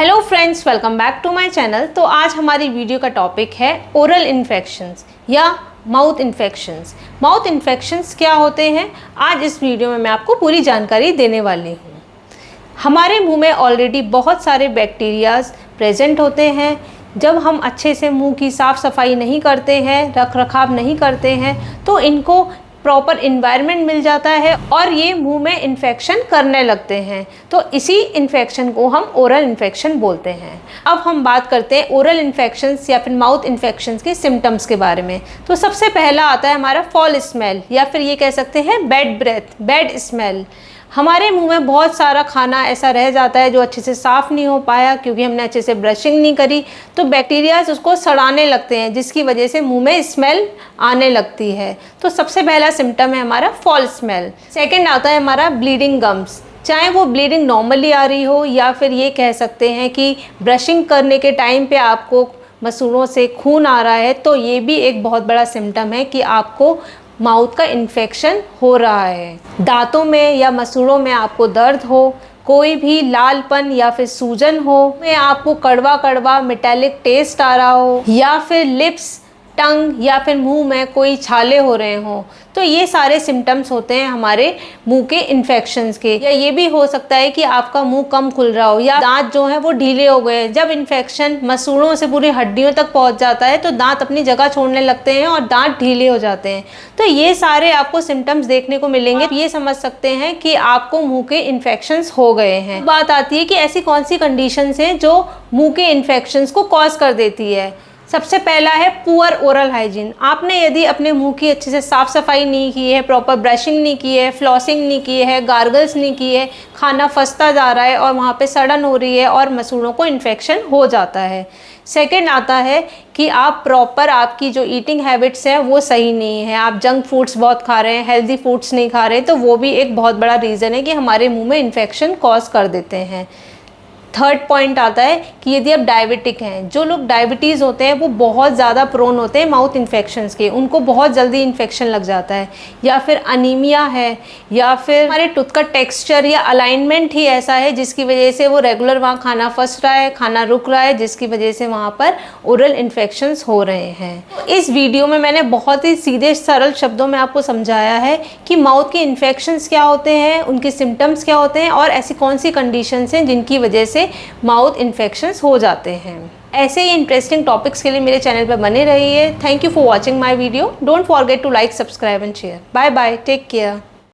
Hello friends, welcome back to my channel. तो आज हमारी वीडियो का टॉपिक है ओरल इन्फेक्शंस या माउथ इन्फेक्शंस। माउथ इन्फेक्शंस क्या होते हैं, आज इस वीडियो में मैं आपको पूरी जानकारी देने वाली हूँ। हमारे मुंह में ऑलरेडी बहुत सारे बैक्टीरियाज प्रेजेंट होते हैं। जब हम अच्छे से मुंह की साफ़ सफाई नहीं करते हैं, रख रखाव नहीं करते हैं, तो इनको प्रॉपर इन्वायरमेंट मिल जाता है और ये मुंह में इन्फेक्शन करने लगते हैं। तो इसी इन्फेक्शन को हम ओरल इन्फेक्शन बोलते हैं। अब हम बात करते हैं ओरल इन्फेक्शंस या फिर माउथ इन्फेक्शंस के सिम्टम्स के बारे में। तो सबसे पहला आता है हमारा फॉल स्मेल या फिर ये कह सकते हैं बैड ब्रेथ, बैड स्मेल। हमारे मुंह में बहुत सारा खाना ऐसा रह जाता है जो अच्छे से साफ़ नहीं हो पाया क्योंकि हमने अच्छे से ब्रशिंग नहीं करी, तो बैक्टीरियाज उसको सड़ाने लगते हैं जिसकी वजह से मुंह में स्मेल आने लगती है। तो सबसे पहला सिम्टम है हमारा फॉल स्मेल। सेकंड आता है हमारा ब्लीडिंग गम्स। चाहे वो ब्लीडिंग नॉर्मली आ रही हो या फिर ये कह सकते हैं कि ब्रशिंग करने के टाइम पे आपको मसूड़ों से खून आ रहा है, तो ये भी एक बहुत बड़ा सिम्टम है कि आपको माउथ का इन्फेक्शन हो रहा है। दांतों में या मसूड़ों में आपको दर्द हो, कोई भी लालपन या फिर सूजन हो, में आपको कड़वा कड़वा मेटालिक टेस्ट आ रहा हो, या फिर लिप्स, टंग या फिर मुंह में कोई छाले हो रहे हों, तो ये सारे सिम्टम्स होते हैं हमारे मुंह के इन्फेक्शंस के। या ये भी हो सकता है कि आपका मुंह कम खुल रहा हो या दांत जो है वो ढीले हो गए। जब इन्फेक्शन मसूड़ों से पूरी हड्डियों तक पहुंच जाता है तो दांत अपनी जगह छोड़ने लगते हैं और दांत ढीले हो जाते हैं। तो ये सारे आपको सिम्टम्स देखने को मिलेंगे। ये समझ सकते हैं कि आपको मुंह के इन्फेक्शंस हो गए हैं। बात आती है कि ऐसी कौन सी कंडीशंस हैं जो मुंह के इन्फेक्शंस को कॉज कर देती है। सबसे पहला है पुअर ओरल हाइजीन। आपने यदि अपने मुंह की अच्छे से साफ़ सफाई नहीं की है, प्रॉपर ब्रशिंग नहीं की है, फ्लॉसिंग नहीं की है, गार्गल्स नहीं की है, खाना फंसता जा रहा है और वहाँ पे सड़न हो रही है और मसूड़ों को इन्फेक्शन हो जाता है। सेकंड आता है कि आप प्रॉपर आपकी जो ईटिंग हैबिट्स हैं वो सही नहीं है, आप जंक फूड्स बहुत खा रहे हैं, हेल्दी फूड्स नहीं खा रहे, तो वो भी एक बहुत बड़ा रीज़न है कि हमारे मुँह में इन्फेक्शन कॉज कर देते हैं। थर्ड पॉइंट आता है कि यदि आप डायबिटिक हैं, जो लोग डायबिटीज़ होते हैं वो बहुत ज़्यादा प्रोन होते हैं माउथ इन्फेक्शंस के, उनको बहुत जल्दी इन्फेक्शन लग जाता है। या फिर अनीमिया है, या फिर हमारे टूथ का टेक्सचर या अलाइनमेंट ही ऐसा है जिसकी वजह से वो रेगुलर वहाँ खाना फंस रहा है, खाना रुक रहा है, जिसकी वजह से वहाँ पर ओरल इन्फेक्शंस हो रहे हैं। इस वीडियो में मैंने बहुत ही सीधे सरल शब्दों में आपको समझाया है कि माउथ के इन्फेक्शंस क्या होते हैं, उनके सिम्टम्स क्या होते हैं और ऐसी कौन सी कंडीशंस हैं जिनकी वजह से माउथ इन्फेक्शंस हो जाते हैं। ऐसे ही इंटरेस्टिंग टॉपिक्स के लिए मेरे चैनल पर बने रहिए। Thank you for watching my video. Don't forget to like, subscribe and share. Bye bye, take care.